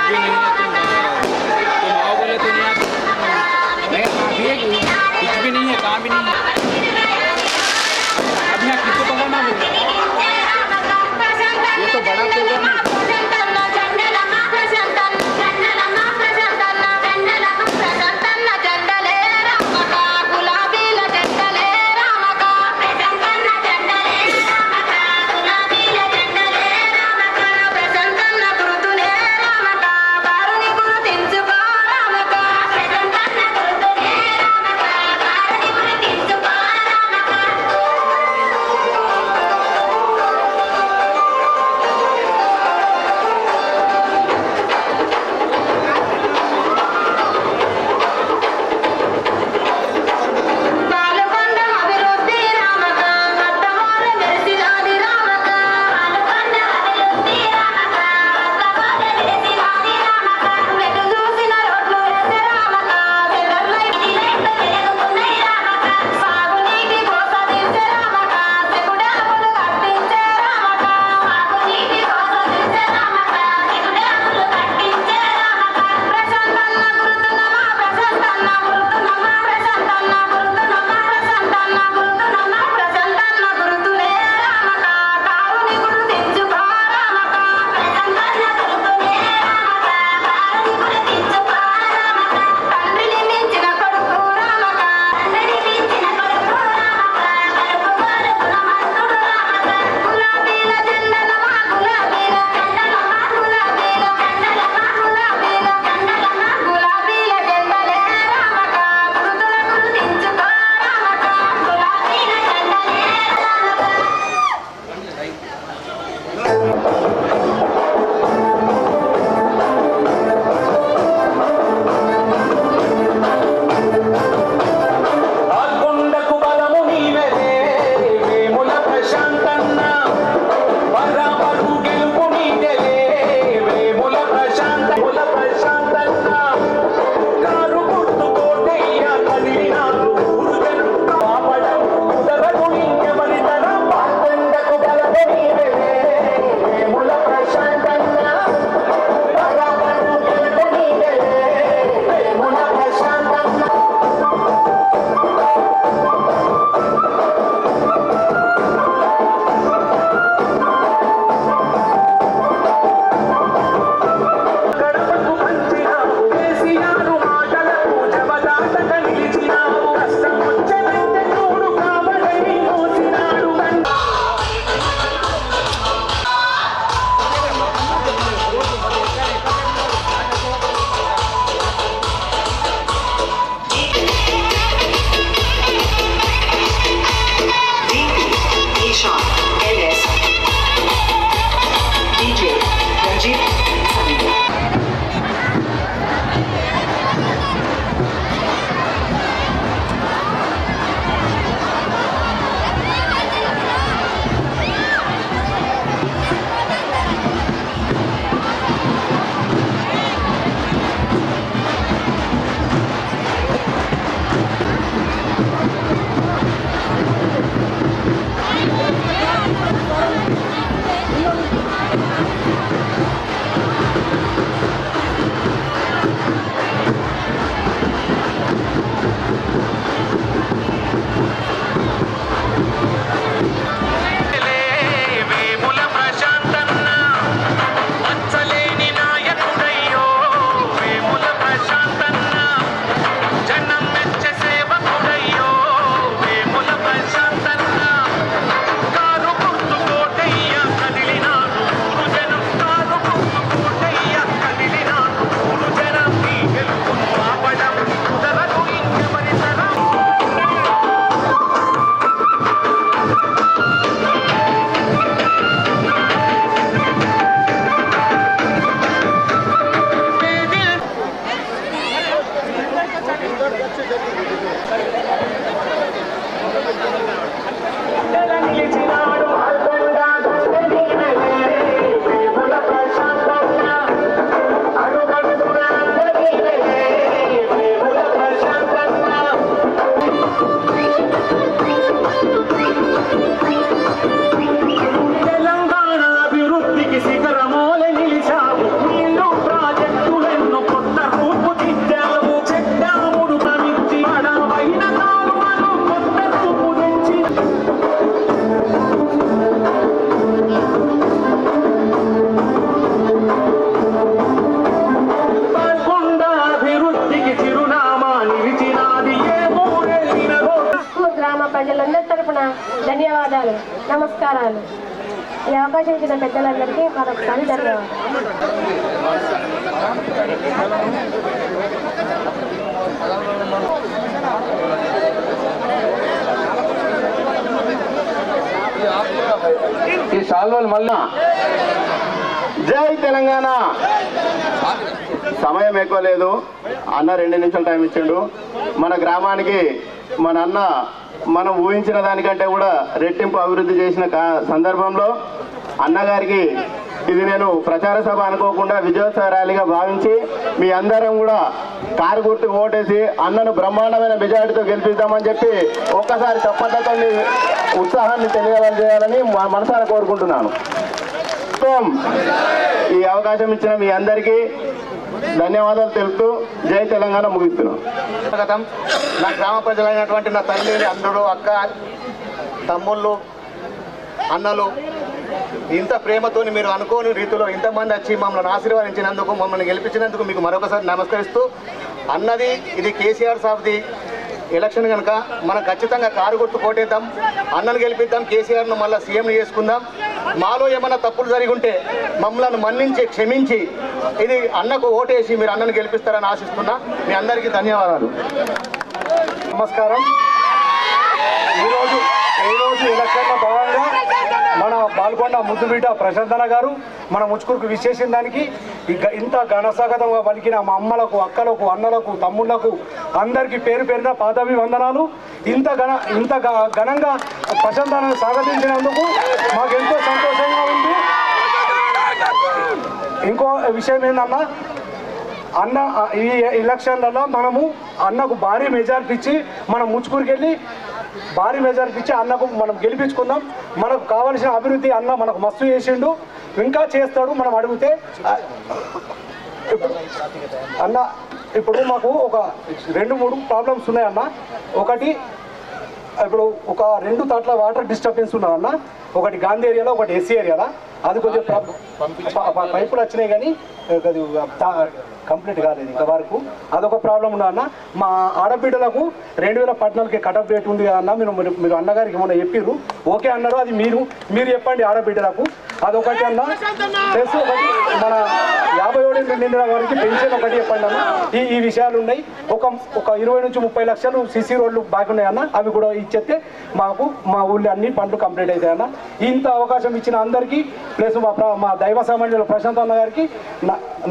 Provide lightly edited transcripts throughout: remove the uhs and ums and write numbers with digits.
भी नहीं है तुम आओगे तो नहीं आते अभी है कि कुछ भी नहीं है काम भी नहीं है अब यहाँ किसको पकड़ना ये तो बड़ा प्रोग्राम है ప్రజలందరి తరపున ధన్యవాదాలు, నమస్కారాలు. ఈ అవకాశం ఇచ్చిన పెద్దలందరికీ మరొకసారి ధన్యవాదాలు. ఈ సాల్వలు మళ్ళా జై తెలంగాణ. సమయం ఎక్కువ లేదు, అన్న 2 నిమిషాలు టైం ఇచ్చిండు. మన గ్రామానికి మన అన్న మనం ఊహించిన దానికంటే కూడా రెట్టింపు అభివృద్ధి చేసిన సందర్భంలో అన్నగారికి ఇది నేను ప్రచార సభ అనుకోకుండా విజయోత్సవ ర్యాలీగా భావించి మీ అందరం కూడా కారు గుర్తుకు ఓటేసి అన్నను బ్రహ్మాండమైన మెజారిటీతో గెలిపిద్దామని చెప్పి ఒక్కసారి చప్పట్లతో ఉత్సాహాన్ని తెలియజేయాలని మనసారా కోరుకుంటున్నాను. ఈ అవకాశం ఇచ్చిన మీ అందరికీ ధన్యవాదాలు తెలుపుతూ జై తెలంగాణ ముగిస్తున్నాను. నా గ్రామ ప్రజలైనటువంటి నా తల్లి, అందరూ, అక్క, తమ్ముళ్ళు, అన్నలు, ఇంత ప్రేమతోని మీరు అనుకోని రీతిలో ఇంతమంది వచ్చి మమ్మల్ని ఆశీర్వదించినందుకు, మమ్మల్ని గెలిపించినందుకు మీకు మరొకసారి నమస్కరిస్తూ, అన్నది ఇది కేసీఆర్ సాబ్ది ఎలక్షన్ కనుక మనం ఖచ్చితంగా కారు గుర్తు కోటేద్దాం, అన్నను గెలిపిద్దాం, కేసీఆర్ను మళ్ళీ సీఎంని చేసుకుందాం. మాలో ఏమైనా తప్పులు జరిగి ఉంటే మమ్మల్ని మన్నించి క్షమించి ఇది అన్నకు ఓటేసి మీరు అన్నను గెలిపిస్తారని ఆశిస్తున్నా. మీ అందరికీ ధన్యవాదాలు, నమస్కారం. ఈరోజు ఎలక్షన్లో భాగంగా మన బాల్కొండ ముద్దుబిడ్డ ప్రశాంతన గారు మన ముచ్చుకురుకు విశేషించిన దానికి ఇంత ఘనస్వాగతంగా పలికిన మా అమ్మలకు, అక్కలకు, అన్నలకు, తమ్ముళ్లకు అందరికీ పేరు పేరున పాదాభివందనాలు. ఇంత ఘనంగా ప్రశాంతనను స్వాగతించినందుకు మాకు ఎంతో సంతోషంగా ఉంది. ఇంకో విషయం ఏంటన్నా, అన్న ఈ ఎలక్షన్లలో మనము అన్నకు భారీ మెజారిటీ ఇచ్చి మనం ముచ్చుకూరికి వెళ్ళి భారీ మెజారిటీ ఇచ్చి అన్నకు మనం గెలిపించుకుందాం. మనకు కావాల్సిన అభివృద్ధి అన్న మనకు మస్తు చేసిండు, ఇంకా చేస్తాడు. మనం అడిగితే అన్న ఇప్పుడు మాకు ఒక 2-3 ప్రాబ్లమ్స్ ఉన్నాయన్న. ఒకటి ఇప్పుడు ఒక 2 తాట్ల వాటర్ డిస్టర్బెన్స్ ఉన్నదన్న. ఒకటి గాంధీ ఏరియాలో, ఒకటి ఎస్సీ ఏరియాలో. అది కొంచెం పైపులు వచ్చినాయి కానీ అది కంప్లీట్ కాలేదు ఇంకా వరకు. అదొక ప్రాబ్లం ఉన్నదన్న. మా ఆడబిడ్డలకు 2014 కటప్ డేట్ ఉంది కదన్న, మీరు అన్నగారికి ఏమన్నా చెప్పిర్రు, ఓకే అన్నారు. అది మీరు చెప్పండి ఆడబిడ్డలకు. అదొకటి అన్న. ప్లస్ ఒకటి మన 57 నిండిన వారికి పెన్షన్ ఒకటి చెప్పండి అన్న. ఈ విషయాలు ఉన్నాయి. ఒక 20 నుంచి 30 లక్షలు సిసి రోడ్లు బాగా ఉన్నాయన్న, అవి కూడా ఇచ్చేస్తే మాకు మా ఊళ్ళో అన్ని పనులు కంప్లీట్ అవుతాయన్న. ఇంత అవకాశం ఇచ్చిన అందరికీ ప్లస్ మా దైవ సామాన్యుల ప్రశాంత్ అన్న గారికి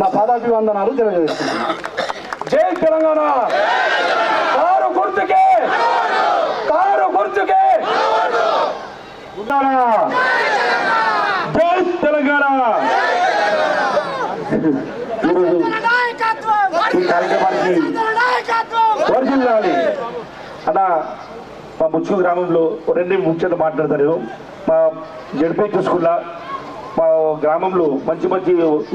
నా పాదాభివందనాలు తెలియజేస్తున్నాను. జై తెలంగాణ. కారు గుర్తుకే, కారు గుర్తుకే. జై తెలంగాణ. ఈ కార్యక్రమానికి వర్ధిల్లాలి అన్న. మా ముచ్చు గ్రామంలో 2 ముచ్చట్లు మాట్లాడతారు. మా జడ్పీ స్కూల్లో మా గ్రామంలో మంచి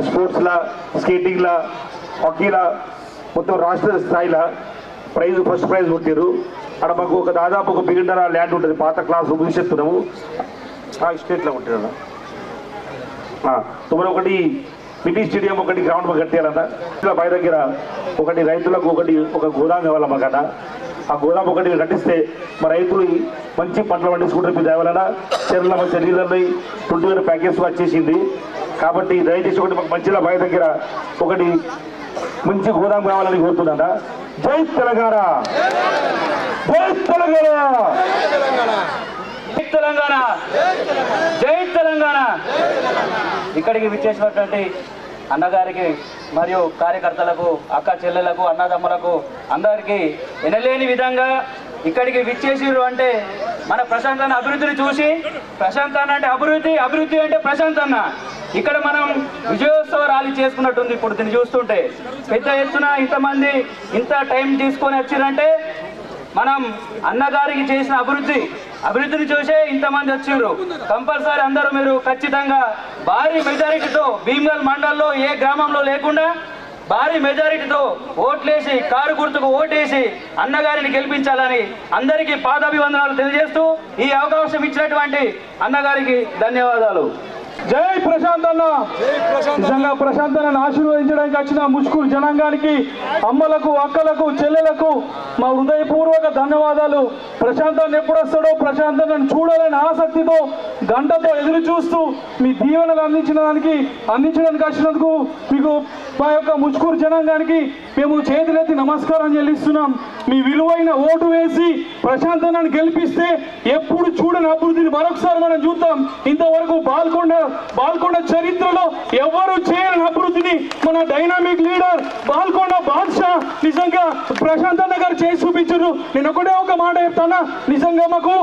స్పోర్ట్స్లా, స్కేటింగ్లా, హాకీలా మొత్తం రాష్ట్ర స్థాయిలో ఫస్ట్ ప్రైజ్ కొట్టారు. అక్కడ మాకు దాదాపు ఒక బిగిన్నర ల్యాండ్ ఉంటుంది. పాత క్లాసు ముందు చెప్తున్నాము, స్టేట్లో ఉంటారు. తొమ్మిది ఒకటి మినీ స్టేడియం, ఒకటి గ్రౌండ్ మాకు కట్టాలన్న. పై దగ్గర ఒకటి రైతులకు ఒక గోదాం కావాలి మాకన్నా. ఆ గోదాం ఒకటి కట్టిస్తే మా రైతులు మంచి పంటలు పండించుకుంటారు. మీ దేవాలన చెరువుల మంచి నీళ్ళని 20,000 ప్యాకేజ్ వచ్చేసింది. కాబట్టి దయచేసి ఒకటి మాకు మంచిగా పై దగ్గర ఒకటి మంచి గోదాం కావాలని కోరుతుందట. జై తెలంగాణ, జై తెలంగాణ, జై తెలంగాణ, జై తెలంగాణ. ఇక్కడికి విచ్చేసినటువంటి అన్నగారికి మరియు కార్యకర్తలకు, అక్క చెల్లెలకు, అన్నదమ్ములకు అందరికీ ఎనలేని విధంగా ఇక్కడికి విచ్చేసిర్రు అంటే మన ప్రశాంత్ అన్న అభివృద్ధిని చూసి, ప్రశాంత్ అన్న అంటే అభివృద్ధి, అభివృద్ధి అంటే ప్రశాంత్ అన్న. ఇక్కడ మనం విజయోత్సవ ర్యాలీ చేసుకున్నట్టుంది. ఇప్పుడు దీన్ని చూస్తుంటే పెద్ద ఎత్తున ఇంతమంది ఇంత టైం తీసుకొని వచ్చిరంటే మనం అన్నగారికి చేసిన అభివృద్ధిని చూసే ఇంతమంది వచ్చిర్రు. కంపల్సరీ అందరూ మీరు ఖచ్చితంగా భారీ మెజారిటీతో భీమ్గల్ మండల్లో ఏ గ్రామంలో లేకుండా భారీ మెజారిటీతో ఓట్లేసి, కారు గుర్తుకు ఓటేసి అన్నగారిని గెలిపించాలని అందరికీ పాదాభివందనాలు తెలియజేస్తూ ఈ అవకాశం ఇచ్చినటువంటి అన్నగారికి ధన్యవాదాలు. జై ప్రశాంత్ అన్న. నిజంగా ప్రశాంత్ అన్నను ఆశీర్వదించడానికి వచ్చిన ముష్కూరు జనాంగానికి, అమ్మలకు, అక్కలకు, చెల్లెలకు మా హృదయపూర్వక ధన్యవాదాలు. ప్రశాంత్ అన్న ఎప్పుడు వస్తాడో, ప్రశాంత్ అన్నను చూడాలని ఆసక్తితో గంటతో ఎదురు చూస్తూ మీ దీవెనలు అందించడానికి వచ్చినందుకు మీకు మా యొక్క ముష్కూరు జనాంగానికి మేము చేతులెత్తి నమస్కారం చెల్లిస్తున్నాం. మీ విలువైన ఓటు వేసి ప్రశాంత్ అన్నను గెలిపిస్తే ఎప్పుడు చూడని అభివృద్ధిని మరొకసారి మనం చూద్దాం. ఇంతవరకు బాల్కొండ చరిత్రలో ఎవరు చేయని అభివృద్ధిని మన డైనామిక్ లీడర్ బాల్కొండ బాద్షా నిజంగా ప్రశాంత్ అన్న గారు చేసి చూపించారు. నేను ఒకటే ఒక మాట చెప్తానా, నిజంగా మాకు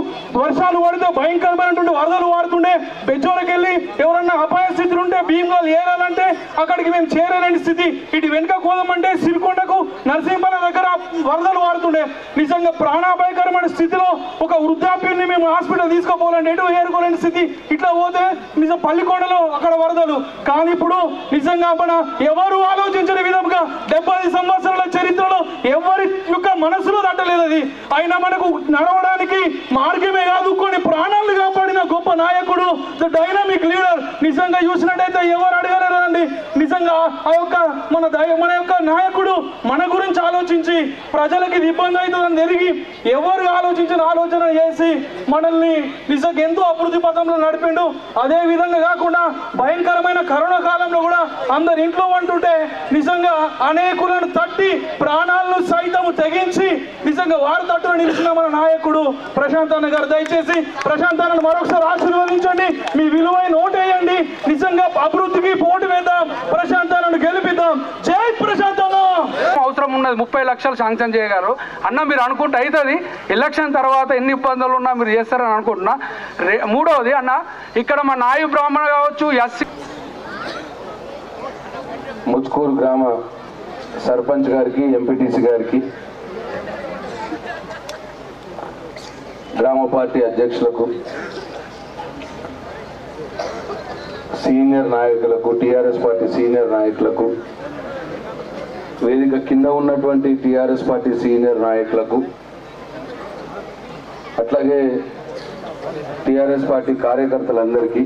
వర్షాలు పడితే భయంకరమైనటువంటి వరదలు వాడుతుండే, బెజ్జోలకి వెళ్ళి ఎవరన్నా అపాయ స్థితులు ఉంటే భీమగల్ ఏరాలంటే అక్కడికి మేము చేరలేని స్థితి. ఇటు వెనుక కోదమంటే సిరికొండకు, నరసింహల దగ్గర వరదలు వాడుతుండే. నిజంగా ప్రాణాపాయకరమైన స్థితిలో ఒక వృద్ధాప్యాన్ని మేము హాస్పిటల్ తీసుకోపోవాలంటే ఎటు ఏరుకోలేని స్థితి. ఇట్లా పోతే నిజం పల్లికొండలో అక్కడ వరదలు. కానీ ఇప్పుడు నిజంగా మన ఎవరు ఆలోచించని విధంగా 70 సంవత్సరాల చరిత్రలో ఎవరి యొక్క మనసులో తట్టలేదు అది. అయినా మనకు నడవడానికి మార్గమే కాదు, కొన్ని ప్రాణాలు కాపాడిన గొప్ప నాయకుడు, ద డైనామిక్ లీడర్. నిజంగా చూసినట్టయితే ఎవరు అడగలేదండి. నిజంగా ఆ యొక్క మన యొక్క నాయకుడు మన గురించి ఆలోచించి ప్రజలకి ఇది ఇబ్బంది అవుతుందని తిరిగి ఎవరు ఆలోచించిన ఆలోచన చేసి మనల్ని నిజంగా ఎంతో అభివృద్ధి పథంలో నడిపిండు. అదే విధంగా కాకుండా భయంకరమైన కరోనా కాలంలో కూడా అందరు ఇంట్లో ఉంటుంటే నిజంగా అనేకులను తట్టి ప్రాణాలను సైతం తెగించి నిజంగా వారి తట్టున నిలిచిన మన నాయకుడు ప్రశాంత్ అన్న గారు. దయచేసి ప్రశాంత్ అన్నను మరొకసారి ఆశీర్వదించండి, మీ విలువైన ఓటేయండి. నిజంగా అభివృద్ధికి పోటీ వేద్దాం, ప్రశాంత్ అన్నను గెలిపిద్దాం. జై ప్రశాంత్ అన్న. అవసరం ఉన్నది 30 లక్షలు శాంక్షన్ చేయగారు అన్న. మీరు అనుకుంటే అవుతుంది, ఎలక్షన్ తర్వాత ఎన్ని ఇబ్బందులు ఉన్నా మీరు చేస్తారని అనుకుంటున్నా. మూడవది అన్న, ఇక్కడ మా నాయు బ్రాహ్మణ కావచ్చు, ఎస్సీ ముచ్కూరు గ్రామ సర్పంచ్ గారికి, ఎంపీటీసీ గారికి, గ్రామ పార్టీ అధ్యక్షులకు, సీనియర్ నాయకులకు, టీఆర్ఎస్ పార్టీ సీనియర్ నాయకులకు, వేదిక కింద ఉన్నటువంటి టీఆర్ఎస్ పార్టీ సీనియర్ నాయకులకు, అట్లాగే టీఆర్ఎస్ పార్టీ కార్యకర్తలందరికీ,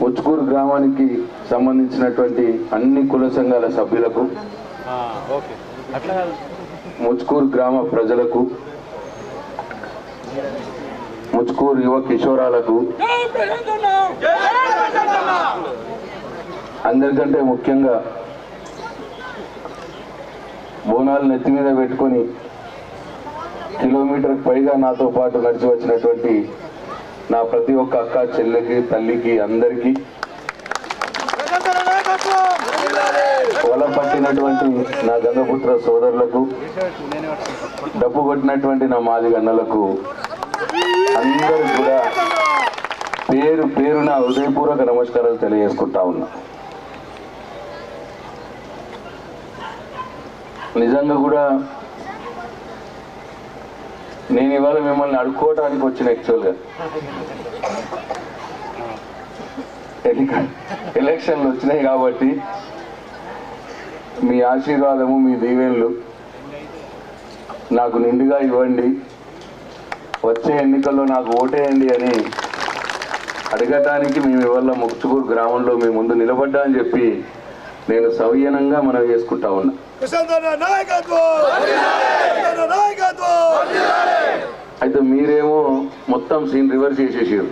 ముచ్కూరు గ్రామానికి సంబంధించినటువంటి అన్ని కుల సంఘాల సభ్యులకు, ముచ్కూరు గ్రామ ప్రజలకు, ముచ్కూరు యువ కిషోరాలకు, అందరికంటే ముఖ్యంగా బోనాలు నెత్తి మీద పెట్టుకొని కిలోమీటర్కి పైగా నాతో పాటు నడిచి వచ్చినటువంటి నా ప్రతి ఒక్క అక్క, చెల్లెకి, తల్లికి, అందరికీ, వల పట్టినటువంటి నా గంగపుత్ర సోదరులకు, డబ్బు కొట్టినటువంటి నా మాదిగన్నలకు అందరూ కూడా పేరు పేరున హృదయపూర్వక నమస్కారాలు తెలియజేసుకుంటా ఉన్నా. నిజంగా కూడా నేను ఇవాళ మిమ్మల్ని అడుక్కోవడానికి వచ్చిన యాక్చువల్గా ఎలక్షన్లు వచ్చినాయి కాబట్టి మీ ఆశీర్వాదము, మీ దీవెనలు నాకు నిండుగా ఇవ్వండి, వచ్చే ఎన్నికల్లో నాకు ఓటేయండి అని అడగటానికి మేము ఇవాళ ముచ్కూరు గ్రామంలో మీ ముందు నిలబడ్డా అని చెప్పి నేను సవినయంగా మనం చేసుకుంటా ఉన్నా. అయితే మీరేమో మొత్తం సీన్ రివర్స్ చేసేసారు.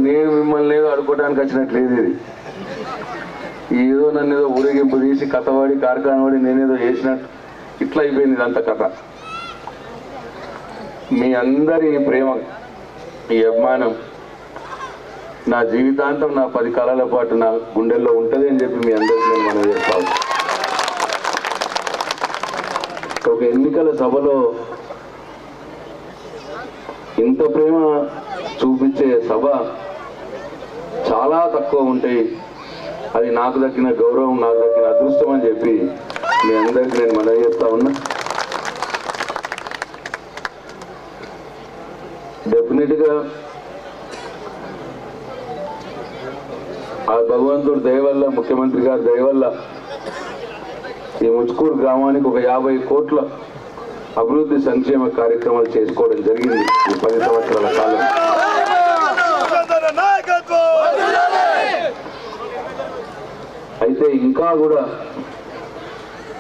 నేను మిమ్మల్ని ఏదో అడుకోవడానికి వచ్చినట్లేదు. ఇది ఏదో నన్ను ఏదో ఊరేగింపు తీసి కథవాడి కార్ఖానవాడి నేనేదో చేసినట్టు ఇట్లా అయిపోయింది ఇదంతా కథ. మీ అందరి ప్రేమ, ఈ అభిమానం నా జీవితాంతం, నా 10 కాలాల పాటు నా గుండెల్లో ఉంటుంది అని చెప్పి మీ అందరికీ నేను మనం చెప్తాను. ఒక ఎన్నికల సభలో ఇంత ప్రేమ చూపించే సభ చాలా తక్కువ ఉంటాయి. అది నాకు దక్కిన గౌరవం, నాకు దక్కిన అదృష్టం అని చెప్పి మీ అందరికీ నేను మనవి చేస్తా ఉన్నా. డెఫినెట్గా ఆ భగవంతుడి దయ వల్ల, ముఖ్యమంత్రి గారి దయ వల్ల ఈ ముచ్కూరు గ్రామానికి ఒక 50 కోట్ల అభివృద్ధి సంక్షేమ కార్యక్రమాలు చేసుకోవడం జరిగింది ఈ 10 సంవత్సరాల కాలం. అయితే ఇంకా కూడా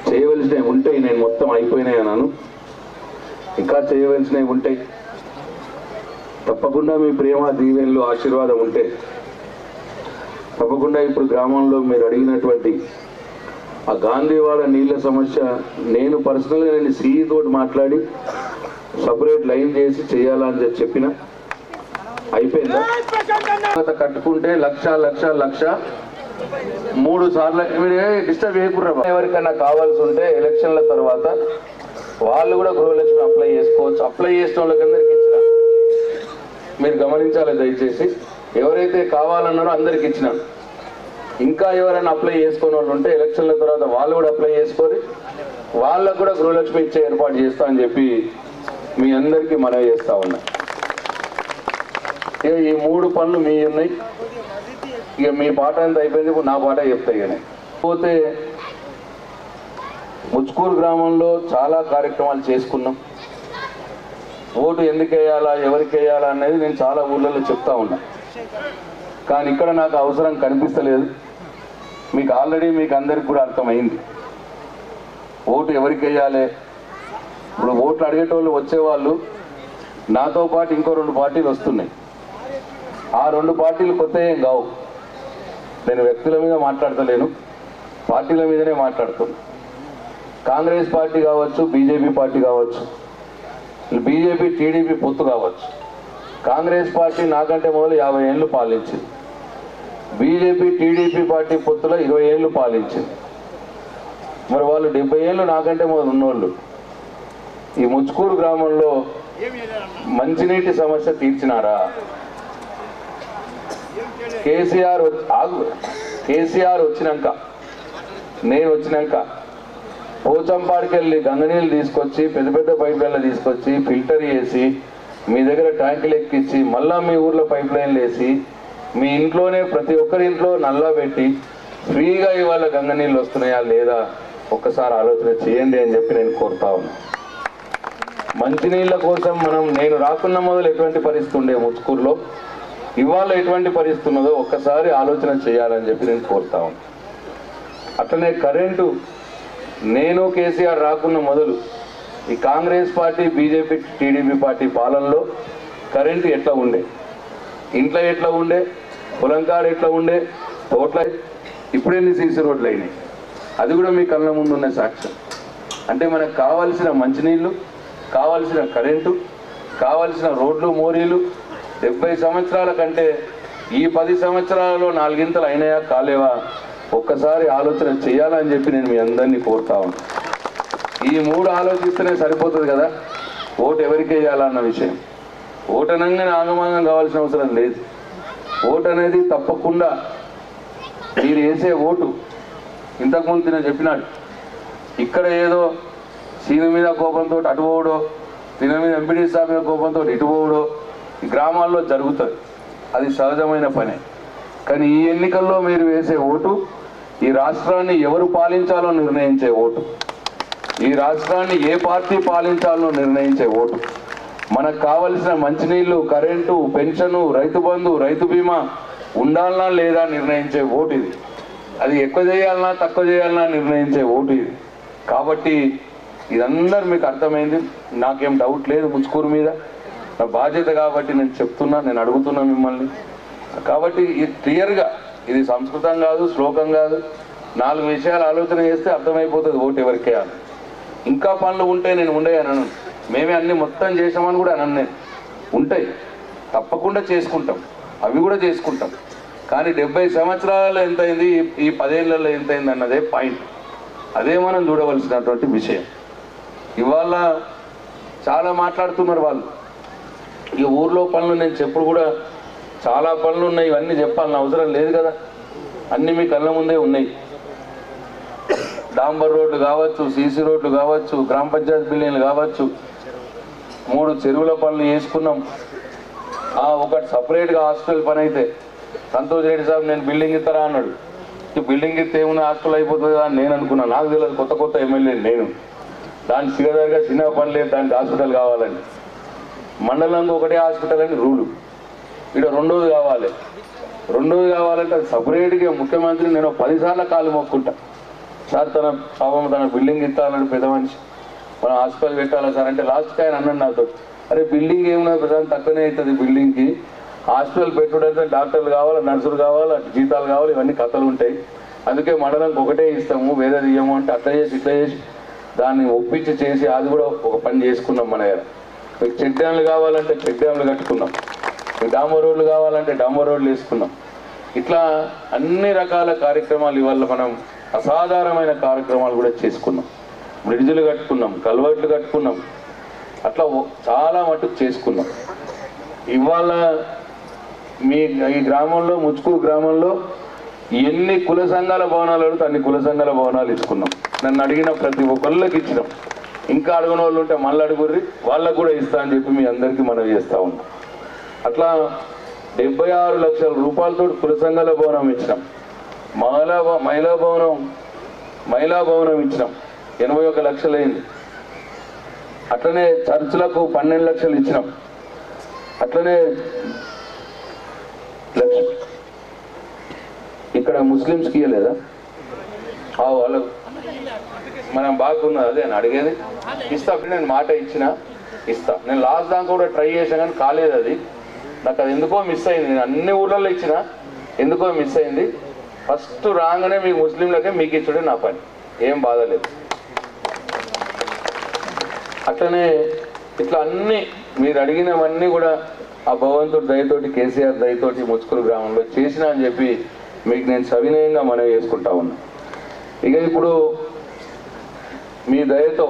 చేయవలసినవి ఉంటాయి. నేను మొత్తం అయిపోయినాయి అన్నాను, ఇంకా చేయవలసినవి ఉంటాయి. తప్పకుండా మీ ప్రేమ దీవెనలు ఆశీర్వాదం ఉంటే తప్పకుండా ఇప్పుడు గ్రామంలో మీరు అడిగినటువంటి ఆ గాంధీవాడ నీళ్ళ సమస్య నేను పర్సనల్గా నేను సిఈ తోటి మాట్లాడి సపరేట్ లైన్ చేసి చేయాలని చెప్పిన అయిపోయిందా? కట్టుకుంటే లక్ష 3 సార్లు మీరు డిస్టర్బ్ చేయకూడదు. ఎవరికైనా కావాల్సి ఉంటే ఎలక్షన్ల తర్వాత వాళ్ళు కూడా గృహలక్ష్మి అప్లై చేసుకోవచ్చు. అప్లై చేసిన వాళ్ళకందరికి ఇచ్చిన మీరు గమనించాలి దయచేసి. ఎవరైతే కావాలన్నారో అందరికి ఇచ్చిన. ఇంకా ఎవరైనా అప్లై చేసుకునే వాళ్ళు ఉంటే ఎలక్షన్ల తర్వాత వాళ్ళు కూడా అప్లై చేసుకొని వాళ్ళకు కూడా గృహలక్ష్మి ఇచ్చే ఏర్పాటు చేస్తా అని చెప్పి మీ అందరికీ మనవి చేస్తా ఉన్నా. ఇక ఈ 3 పనులు మీ ఉన్నాయి. ఇక మీ పాట అంతా అయిపోయింది, ఇప్పుడు నా పాట చెప్తాయి. కానీ పోతే ముచ్కూరు గ్రామంలో చాలా కార్యక్రమాలు చేసుకున్నాం. ఓటు ఎందుకు వేయాలా, ఎవరికి వేయాలా అనేది నేను చాలా ఊళ్ళలో చెప్తా ఉన్నా. కానీ ఇక్కడ నాకు అవసరం కనిపిస్తలేదు. మీకు ఆల్రెడీ మీకు అందరికి కూడా అర్థమైంది ఓటు ఎవరికి వేయాలి. ఇప్పుడు ఓట్లు అడిగేటోళ్ళు వచ్చేవాళ్ళు నాతో పాటు ఇంకో 2 పార్టీలు వస్తున్నాయి. ఆ 2 పార్టీలు కొత్త ఏం కావు. నేను వ్యక్తుల మీద మాట్లాడతలేను, పార్టీల మీదనే మాట్లాడుతున్నా. కాంగ్రెస్ పార్టీ కావచ్చు, బీజేపీ పార్టీ కావచ్చు, బీజేపీ టీడీపీ పొత్తు కావచ్చు. కాంగ్రెస్ పార్టీ నాకంటే మొదలు 50 ఏళ్ళు పాలించింది. బీజేపీ టీడీపీ పార్టీ పొత్తులో 20 ఏళ్ళు పాలించింది. మరి వాళ్ళు 70 ఏళ్ళు నాకంటే మొదలు ఉన్నోళ్ళు ఈ ముచ్కూరు గ్రామంలో మంచినీటి సమస్య తీర్చినారా? కేసీఆర్ వచ్చినాక నేను వచ్చినాక పోచంపాడికి వెళ్ళి గంగనీళ్ళు తీసుకొచ్చి పెద్ద పైపులైన్లు తీసుకొచ్చి ఫిల్టర్ చేసి మీ దగ్గర ట్యాంకులు ఎక్కించి మళ్ళా మీ ఊర్లో పైప్ లైన్లు వేసి మీ ఇంట్లోనే ప్రతి ఒక్కరి ఇంట్లో నల్లా పెట్టి ఫ్రీగా ఇవాళ గంగనీళ్ళు వస్తున్నాయా లేదా ఒక్కసారి ఆలోచన చేయండి అని చెప్పి నేను కోరుతా ఉన్నా. మంచినీళ్ళ కోసం నేను రాకున్న మొదలు ఎటువంటి పరిస్థితి ఉండే ముచ్కూరులో, ఇవాళ ఎటువంటి పరిస్థితి ఉన్నదో ఒక్కసారి ఆలోచన చేయాలని చెప్పి నేను కోరుతా ఉన్నా. అట్లనే కరెంటు నేను కేసీఆర్ రాకున్న మొదలు ఈ Congress party BJP TDP party పాలనలో కరెంటు ఎట్లా ఉండే, ఇంట్లో ఎట్లా ఉండే, పొలంకాడ ఎట్లా ఉండే, తోట్ల ఇప్పుడెన్ని సీసీ రోడ్లు అయినాయి అది కూడా మీ కళ్ళ ముందు ఉన్న సాక్ష్యం. అంటే మనకు కావాల్సిన మంచినీళ్ళు, కావాల్సిన కరెంటు, కావాల్సిన రోడ్లు మోరీలు 70 సంవత్సరాల కంటే ఈ 10 సంవత్సరాలలో 4 గింతలు అయినాయా కాలేవా ఒక్కసారి ఆలోచన చేయాలని చెప్పి నేను మీ అందరినీ కోరుతా ఉన్నా. ఈ 3 ఆలోచిస్తేనే సరిపోతుంది కదా ఓటు ఎవరికి వేయాలన్న విషయం. ఓటు అనగానే ఆగమాగం కావాల్సిన అవసరం లేదు. ఓటు అనేది తప్పకుండా మీరు వేసే ఓటు ఇంతకుముందు నేను చెప్పినాడు ఇక్కడ ఏదో సీను మీద కోపంతో అటు పోవడో, తిన మీద ఎంపీడీ సార్ మీద కోపంతో ఇటు పోవడో గ్రామాల్లో జరుగుతుంది. అది సహజమైన పనే. కానీ ఈ ఎన్నికల్లో మీరు వేసే ఓటు ఈ రాష్ట్రాన్ని ఎవరు పాలించాలో నిర్ణయించే ఓటు, ఈ రాష్ట్రాన్ని ఏ పార్టీ పాలించాలో నిర్ణయించే ఓటు, మనకు కావలసిన మంచినీళ్ళు, కరెంటు, పెన్షను, రైతు బంధు, రైతు బీమా ఉండాలన్నా లేదా నిర్ణయించే ఓటు ఇది. అది ఎక్కువ చేయాలన్నా తక్కువ చేయాలన్నా నిర్ణయించే ఓటు ఇది. కాబట్టి ఇదందరూ మీకు అర్థమైంది, నాకేం డౌట్ లేదు ముచ్కూరు మీద. నా బాధ్యత కాబట్టి నేను చెప్తున్నా, నేను అడుగుతున్నా మిమ్మల్ని. కాబట్టి ఇది క్లియర్గా ఇది సంస్కృతం కాదు, శ్లోకం కాదు. 4 విషయాలు ఆలోచన చేస్తే అర్థమైపోతుంది ఓటు ఎవరికి వేయాలి. ఇంకా పనులు ఉంటే నేను ఉండే అనను, మేమే అన్ని మొత్తం చేసామని కూడా అనను. నేను ఉంటాయి తప్పకుండా చేసుకుంటాం, అవి కూడా చేసుకుంటాం. కానీ 70 సంవత్సరాలలో ఎంత అయింది, ఈ 10 ఏళ్లలో ఎంత అయింది అన్నదే పాయింట్. అదే మనం చూడవలసినటువంటి విషయం. ఇవాళ చాలా మాట్లాడుతున్నారు వాళ్ళు. ఈ ఊర్లో పనులు నేను చెప్పుడు కూడా చాలా పనులు ఉన్నాయి, ఇవన్నీ చెప్పాలని అవసరం లేదు కదా, అన్నీ మీ కళ్ళ ముందే ఉన్నాయి. డాంబర్ రోడ్లు కావచ్చు, సీసీ రోడ్లు కావచ్చు, గ్రామ పంచాయతీ బిల్డింగ్లు కావచ్చు, 3 చెరువుల పనులు చేసుకున్నాం. ఒకటి సపరేట్గా హాస్పిటల్ పని అయితే సంతోష్ రెడ్డి సాబ్ నేను బిల్డింగ్ ఇస్తారా అన్నాడు. ఈ బిల్డింగ్ ఇస్తే ఏమున్నా హాస్పిటల్ అయిపోతుంది కదా అని నేను అనుకున్నాను. నాకు తెలియదు, కొత్త ఎమ్మెల్యే నేను. దాని సిగదరగా చిన్న పని లేదు, దానికి హాస్పిటల్ కావాలని. మండలంలో ఒకటే హాస్పిటల్ అని రూలు. ఇక్కడ రెండోది కావాలంటే అది సపరేట్గా ముఖ్యమంత్రి నేను 10 సార్లు కాలు మొక్కుంటా. సార్ తన పాపం తన బిల్డింగ్ ఇస్తానన్నాడు పెద్ద మనిషి, మనం హాస్పిటల్ పెట్టాలా సార్ అంటే లాస్ట్కి ఆయన అన్నాడు నాతో, అరే బిల్డింగ్ ఏమున్నది ప్రధాన తక్కువనే అవుతుంది బిల్డింగ్కి, హాస్పిటల్ పెట్టుకుంటే డాక్టర్లు కావాలి, నర్సులు కావాలి, జీతాలు కావాలి, ఇవన్నీ కథలు ఉంటాయి, అందుకే మండలంకి ఒకటే ఇస్తాము వేరేది ఇయ్యము అంటే అట్లా చేసి ఇట్లా చేసి దాన్ని ఒప్పించి చేసి అది కూడా ఒక పని చేసుకున్నాం. మన దగ్గర మీకు చెక్ డ్యామ్లు కావాలంటే చెక్ డ్యామ్లు కట్టుకున్నాం, మీకు డాంబర్ రోడ్లు కావాలంటే డాంబర్ రోడ్లు వేసుకున్నాం. ఇట్లా అన్ని రకాల కార్యక్రమాలు ఇవాళ మనం అసాధారణమైన కార్యక్రమాలు కూడా చేసుకున్నాం. బ్రిడ్జులు కట్టుకున్నాం, కల్వర్ట్లు కట్టుకున్నాం, అట్లా చాలా మటుకు చేసుకున్నాం. ఇవాళ మీ ఈ గ్రామంలో ముచ్కూరు గ్రామంలో ఎన్ని కుల సంఘాల భవనాలు అడిగితే అన్ని కుల సంఘాల భవనాలు ఇచ్చుకున్నాం. నన్ను అడిగిన ప్రతి ఒక్కళ్ళకి ఇచ్చినాం. ఇంకా అడగని వాళ్ళు ఉంటే మళ్ళీ అడుగుర్రి, వాళ్ళకు కూడా ఇస్తా అని చెప్పి మీ అందరికీ మనం చేస్తూ ఉన్నాం. అట్లా 76 లక్షల రూపాయలతో కుల సంఘాల భవనం ఇచ్చినాం. మహిళా భవనం ఇచ్చినాం, 81 లక్షలు అయింది. అట్లనే చర్చిలకు 12 లక్షలు ఇచ్చినాం. అట్లనే ఇక్కడ ముస్లిమ్స్కి ఇవ్వలేదా? వాళ్ళకు మనం బాగున్నది అదే అని అడిగేది. ఇస్తా, అప్పుడు నేను మాట ఇస్తా. నేను లాస్ట్ దాకా కూడా ట్రై చేశాను కానీ కాలేదు. అది నాకు అది ఎందుకో మిస్ అయింది. నేను అన్ని ఊళ్ళల్లో ఇచ్చిన, ఎందుకో మిస్ అయింది. ఫస్ట్ రాగానే మీకు ముస్లింలకే మీకు ఇచ్చుడే నా పని, ఏం బాధ లేదు. అట్లనే ఇట్లా అన్నీ మీరు అడిగినవన్నీ కూడా ఆ భగవంతుడి దయతోటి, కేసీఆర్ దయతోటి ముచ్కూరు గ్రామంలో చేసినా అని చెప్పి మీకు నేను సవినయంగా మనవి చేసుకుంటా ఉన్నా. ఇక ఇప్పుడు మీ దయతో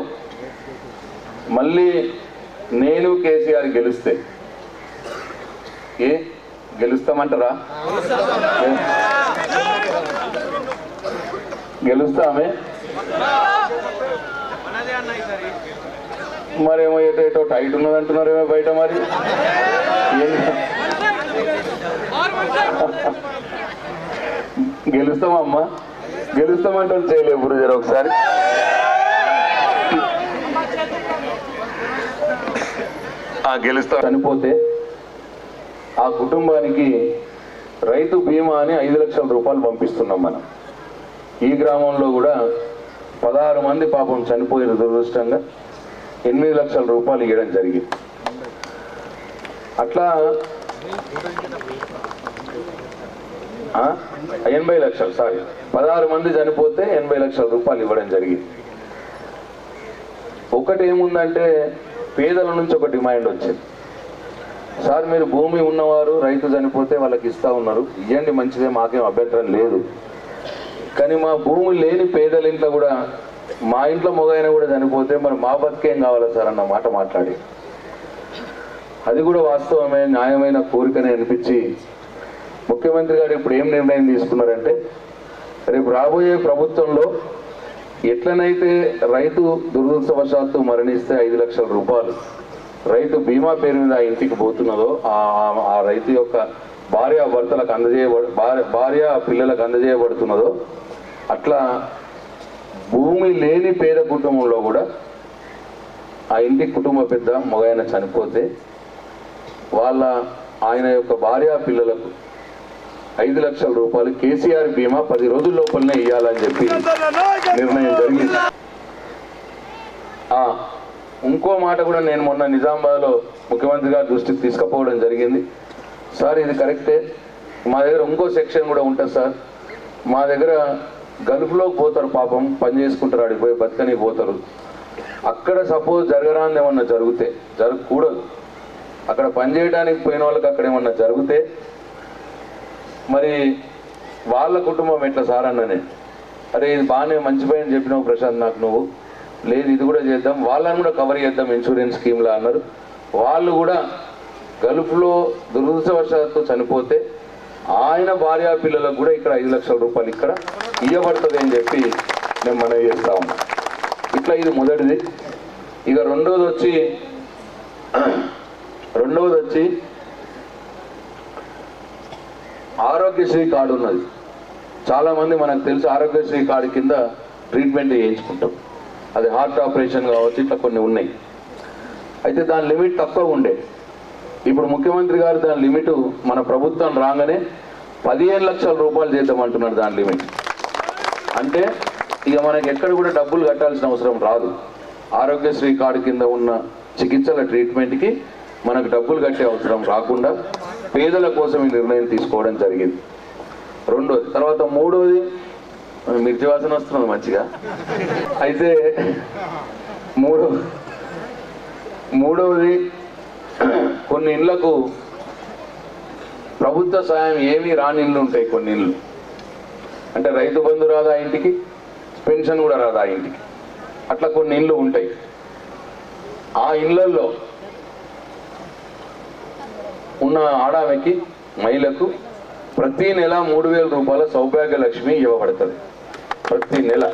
మళ్ళీ నేను కేసీఆర్ గెలుస్తే గెలుస్తామంటారా? గెలుస్తామే. మరేమో ఏటో టైట్ ఉన్నది అంటున్నారేమో బయట. మరి గెలుస్తామమ్మా, గెలుస్తామంటే చేయలేవు గురుజారు. ఒకసారి గెలుస్తా. చనిపోతే ఆ కుటుంబానికి రైతు బీమా అని 5 లక్షల రూపాయలు పంపిస్తున్నాం మనం. ఈ గ్రామంలో కూడా 16 మంది పాపం చనిపోయిన దురదృష్టంగా 8 లక్షల రూపాయలు ఇవ్వడం జరిగింది. అట్లా 80 లక్షలు 16 మంది చనిపోతే 80 లక్షల రూపాయలు ఇవ్వడం జరిగింది. ఒకటి ఏముందంటే పేదల నుంచి ఒక డిమాండ్ వచ్చింది. సార్ మీరు భూమి ఉన్నవారు రైతు చనిపోతే వాళ్ళకి ఇస్తా ఉన్నారు, ఇవ్వండి మంచిదే, మాకేం అభ్యంతరం లేదు. కానీ మా భూమి లేని పేదల ఇంట్లో కూడా, మా ఇంట్లో మొగైనా కూడా చనిపోతే మరి మా బతికేం కావాలా సార్ అన్న మాట మాట్లాడి, అది కూడా వాస్తవమే న్యాయమైన కోరికనే అనిపించి ముఖ్యమంత్రి గారు ఇప్పుడు ఏం నిర్ణయం తీసుకున్నారంటే, రేపు రాబోయే ప్రభుత్వంలో ఎట్లనైతే రైతు దురదృష్టవశాత్తు మరణిస్తే 5 లక్షల రూపాయలు రైతు బీమా పేరు మీద ఆ ఇంటికి పోతున్నదో, ఆ రైతు యొక్క భార్యాభర్తలకు భార్య పిల్లలకు అందజేయబడుతున్నదో, అట్లా భూమి లేని పేద కుటుంబంలో కూడా ఆ ఇంటి కుటుంబ పెద్ద మొగైన చనిపోతే ఆయన యొక్క భార్యా పిల్లలకు 5 లక్షల రూపాయలు కేసీఆర్ బీమా 10 రోజుల లోపలనే ఇవ్వాలని చెప్పి నిర్ణయం జరిగింది. ఇంకో మాట కూడా నేను మొన్న నిజామాబాద్లో ముఖ్యమంత్రి గారి దృష్టికి తీసుకుపోవడం జరిగింది. సార్ ఇది కరెక్టే, మా దగ్గర ఇంకో సెక్షన్ కూడా ఉంటుంది సార్. మా దగ్గర గల్ఫ్లోకి పోతారు పాపం, పని చేసుకుంటారు, ఆడిపోయి బతకని పోతారు. అక్కడ సపోజ్ జరగరాని ఏమన్నా జరగకూడదు, అక్కడ పని చేయడానికి పోయిన వాళ్ళకి అక్కడ ఏమన్నా జరిగితే మరి వాళ్ళ కుటుంబం ఎట్లా సార్ అన్ననే. అరే ఇది బాగానే మంచి పని చెప్పినావు ప్రశాంత్ నాకు, నువ్వు లేదు ఇది కూడా చేద్దాం, వాళ్ళని కూడా కవర్ చేద్దాం ఇన్సూరెన్స్ స్కీమ్లో అన్నారు. వాళ్ళు కూడా గల్ఫ్లో దురదృష్టవశాత్తు చనిపోతే ఆయన భార్యా పిల్లలకు కూడా ఇక్కడ 5 లక్షల రూపాయలు ఇక్కడ ఇవ్వబడుతుంది అని చెప్పి నేను మనవి చేస్తా ఉన్నా. ఇట్లా ఇది మొదటిది. ఇక రెండోది వచ్చి ఆరోగ్యశ్రీ కార్డు ఉన్నది. చాలామంది మనకు తెలుసు ఆరోగ్యశ్రీ కార్డు కింద ట్రీట్మెంట్ చేయించుకుంటాం. అది హార్ట్ ఆపరేషన్ కావచ్చు, ఇట్లా కొన్ని ఉన్నాయి. అయితే దాని లిమిట్ తక్కువ ఉండే. ఇప్పుడు ముఖ్యమంత్రి గారు దాని లిమిట్ మన ప్రభుత్వం రాగానే 15 లక్షల రూపాయలు చేద్దామంటున్నారు దాని లిమిట్. అంటే ఇక మనకి ఎక్కడ కూడా డబ్బులు కట్టాల్సిన అవసరం రాదు. ఆరోగ్యశ్రీ కార్డు కింద ఉన్న చికిత్సల ట్రీట్మెంట్కి మనకు డబ్బులు కట్టే అవసరం రాకుండా పేదల కోసం ఈ నిర్ణయం తీసుకోవడం జరిగింది. రెండోది. తర్వాత మూడోది, మిర్చి వాసన వస్తున్నది మంచిగా. అయితే మూడవది, కొన్ని ఇళ్లకు ప్రభుత్వ సాయం ఏమీ రాని ఇళ్ళు ఉంటాయి. కొన్ని ఇళ్ళు అంటే రైతు బంధు రాదా ఇంటికి, పెన్షన్ కూడా రాదా ఇంటికి, అట్లా కొన్ని ఇళ్ళు ఉంటాయి. ఆ ఇళ్లలో ఉన్న ఆడామెకి, మహిళకు ప్రతి నెల 3,000 రూపాయల సౌభాగ్య లక్ష్మి ఇవ్వబడుతుంది. ప్రతి నెల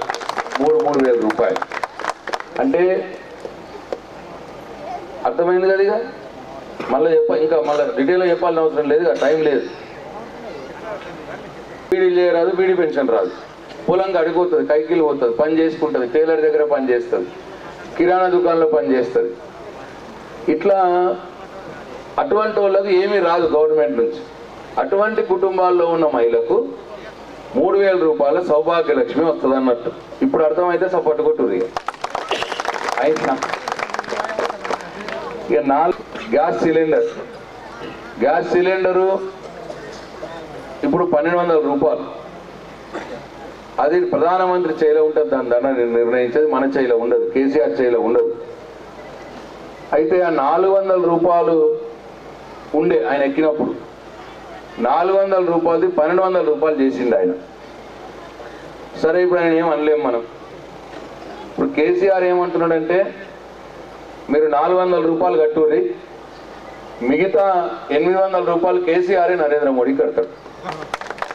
3,000 రూపాయలు. అంటే అర్థమైంది కదా. ఇక మళ్ళీ ఇంకా మళ్ళీ డీటెయిల్గా చెప్పాల్సిన అవసరం లేదు, టైం లేదు. బీడీలు చేయరాదు, బీడీ పెన్షన్ రాదు. పొలంగా అడిగిపోతుంది, కైకిలు పోతుంది, పని చేసుకుంటుంది, టైలర్ దగ్గర పని చేస్తుంది, కిరాణా దుకాణంలో పని చేస్తుంది. ఇట్లా అటువంటి వాళ్ళకి ఏమీ రాదు గవర్నమెంట్ నుంచి. అటువంటి కుటుంబాల్లో ఉన్న మహిళకు 3,000 రూపాయల సౌభాగ్య లక్ష్మి వస్తుంది అన్నట్టు. ఇప్పుడు అర్థమైతే సపోర్ట్ కొట్టుది. అయినా ఇక 4 గ్యాస్ సిలిండరు ఇప్పుడు 1,200 రూపాయలు. అది ప్రధానమంత్రి చేయిలో ఉంటుంది, దాని ధర నిర్ణయించేది మన చేయిలో ఉండదు, కేసీఆర్ చేయిలో ఉండదు. అయితే ఆ 400 రూపాయలు ఉండే ఆయన ఎక్కినప్పుడు 400 రూపాయలది 1,200 రూపాయలు చేసిండు ఆయన. సరే, ఇప్పుడు ఆయన ఏం అనలేము మనం. ఇప్పుడు కేసీఆర్ ఏమంటున్నాడంటే, మీరు 400 రూపాయలు కట్టుర్రి, మిగతా 800 రూపాయలు కేసీఆర్ నరేంద్ర మోడీ కడతాడు,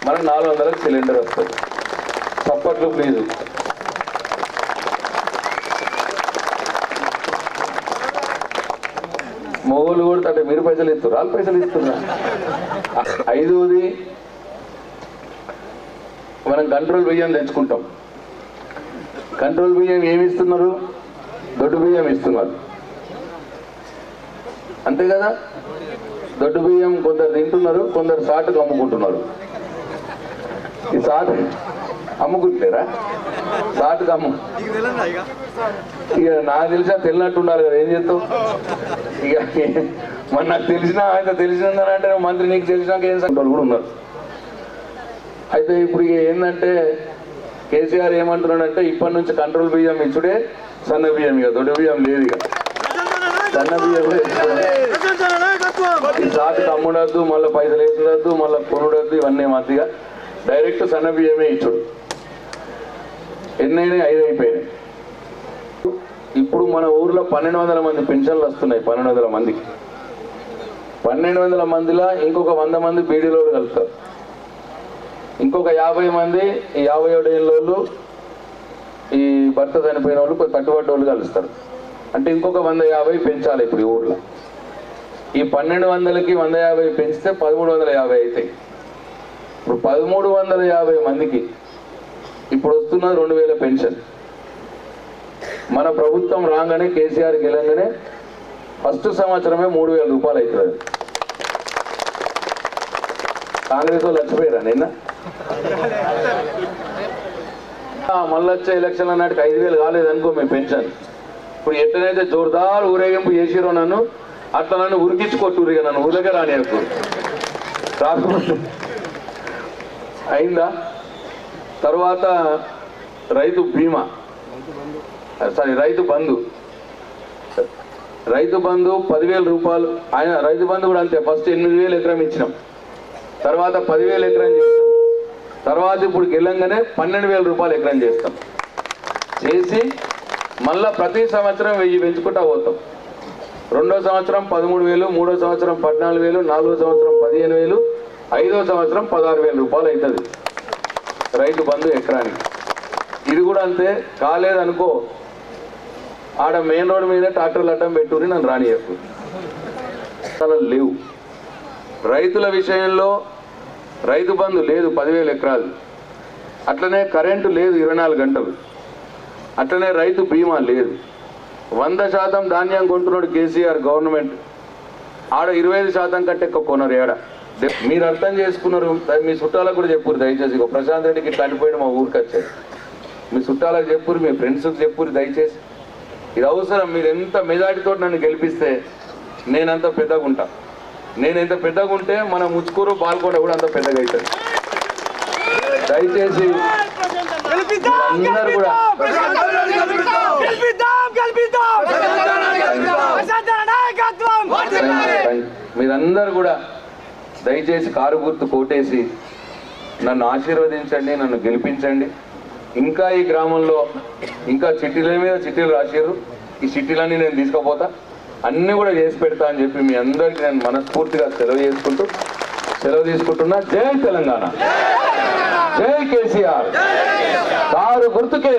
మనకు 400 సిలిండర్ వస్తుంది. సప్పట్లు ప్లీజు. మొగోళ్ళు కూడా అంటే మీరు పైసలు ఇస్తున్నారు, వాళ్ళు పైసలు ఇస్తున్నారు. 5వది, మనం కంట్రోల్ బియ్యం తెచ్చుకుంటాం. కంట్రోల్ బియ్యం ఏమి ఇస్తున్నారు? దొడ్డు బియ్యం ఇస్తున్నారు, అంతే కదా. దొడ్డు బియ్యం కొందరు తింటున్నారు, కొందరు సాటుకు అమ్ముకుంటున్నారు. ఈ సాటు అమ్ముకుంటారా? సాటుకు ఇక నాకు తెలిసినా తెలినట్టుండాలి కదా, ఏం చేస్తావు. ఇక మరి నాకు తెలిసినా ఆయన తెలిసిందంటే మంత్రి నీకు తెలిసినాక ఏం సంగతులు కూడా ఉన్నారు. అయితే ఇప్పుడు ఇక ఏంటంటే కేసీఆర్ ఏమంటున్నాడంటే, ఇప్పటి నుంచి కంట్రోల్ బియ్యం ఇచ్చుడే, సన్న బియ్యం, ఇక దొడ్డు బియ్యం లేదు. ఇక సన్న బియ్యం ఈ సాటుకు అమ్ముడద్దు, మళ్ళీ పైసలు వేసుడద్దు, మళ్ళీ కొనుడద్దు, ఇవన్నీ మధ్యగా డైరెక్ట్ సన్న బియ్యమే ఇచ్చుడు. ఎన్నైనా 5 అయిపోయినాయి. ఇప్పుడు మన ఊర్లో 1,200 మంది పెన్షన్లు వస్తున్నాయి. 1,200 మందికి 1,200 మందిలో ఇంకొక 100 మంది బీడీలో కలుపుతారు, ఇంకొక 50 మంది ఈ 57 ఏళ్ళోళ్ళు, ఈ భర్త చనిపోయిన వాళ్ళు, కట్టుబడ్డ వాళ్ళు కలుస్తారు. అంటే ఇంకొక 150 పెంచాలి ఇప్పుడు ఈ ఊర్లో. ఈ 1,200కి 150 పెంచితే 1,350 అవుతాయి. ఇప్పుడు 1,350 మందికి ఇప్పుడు వస్తున్నది 2,000 పెన్షన్. మన ప్రభుత్వం రాగానే, కేసీఆర్ గెలంగానే ఫస్ట్ సంవత్సరమే 3,000 రూపాయలు అవుతుంది. కాంగ్రెస్ వాళ్ళు చచ్చిపోయారా నిన్న? మళ్ళీ వచ్చే ఎలక్షన్ల నాటికి 5,000 కాలేదనుకో మీ పెన్షన్. ఇప్పుడు ఎట్లనైతే జోర్దార్ ఊరేగింపు చేసిరో నన్ను, అట్లా నన్ను ఉరికించుకొట్టురు. ఇక నన్ను ఊళ్ళకే రానియకు. రాకపోతే అయిందా? తర్వాత రైతు బీమా, రైతు బంధు 10,000 రూపాయలు. ఆయన రైతు బంధు కూడా అంతే. ఫస్ట్ 8,000 ఎకరం ఇచ్చినాం, తర్వాత 10,000 ఎకరం చేస్తాం, తర్వాత ఇప్పుడు గెలంగానే 12,000 రూపాయలు ఎకరం చేస్తాం. చేసి మళ్ళా ప్రతి సంవత్సరం 1000 పెంచుకుంటా పోతాం. 2వ సంవత్సరం 13,000, 3వ సంవత్సరం 14,000, 4వ సంవత్సరం 15,000, 5వ సంవత్సరం 16,000 రూపాయలు అవుతుంది రైతు బంధు ఎకరానికి. ఇది కూడా అంతే. కాలేదనుకో, ఆడ మెయిన్ రోడ్ మీద ట్రాక్టర్లు అడ్డం పెట్టుకుని నన్ను రానియకు. అసలు లేవు. రైతుల విషయంలో రైతు బంధు లేదు 10,000 ఎకరాలు. అట్లనే కరెంటు లేదు 24 గంటలు. అట్లనే రైతు బీమా లేదు. 100% ధాన్యం కొంటున్నాడు కేసీఆర్ గవర్నమెంట్, ఆడ 25% కంటే ఎక్కువ కొనరు ఏడ. మీరు అర్థం చేసుకున్నారు, మీ చుట్టాలకు కూడా చెప్పురు దయచేసి. ఇక ప్రశాంత్ రెడ్డికి ఇట్లా అనిపోయిన మా ఊరికి వచ్చారు, మీ చుట్టాలకు చెప్పురు, మీ ఫ్రెండ్స్కి చెప్పురు దయచేసి. ఇది అవసరం. మీరు ఎంత మెజారిటీతో నన్ను గెలిపిస్తే నేనంత పెద్దగా ఉంటా. నేను ఎంత పెద్దగా ఉంటే మన ముచ్చుకూరు పాల్గొండ కూడా అంత పెద్దగా అవుతుంది. దయచేసి అందరూ కూడా మీరందరూ కూడా దయచేసి కారు గుర్తు కోటేసి నన్ను ఆశీర్వదించండి, నన్ను గెలిపించండి. ఇంకా ఈ గ్రామంలో ఇంకా చిట్టీల మీద చిట్టీలు రాశారు, ఈ చిట్టీలన్నీ నేను తీసుకుపోతా, అన్నీ కూడా చేసి పెడతా అని చెప్పి మీ అందరికీ నేను మనస్ఫూర్తిగా సెలవు తీసుకుంటున్నా. జై తెలంగాణ, జై కేసీఆర్, కారు గుర్తుకే.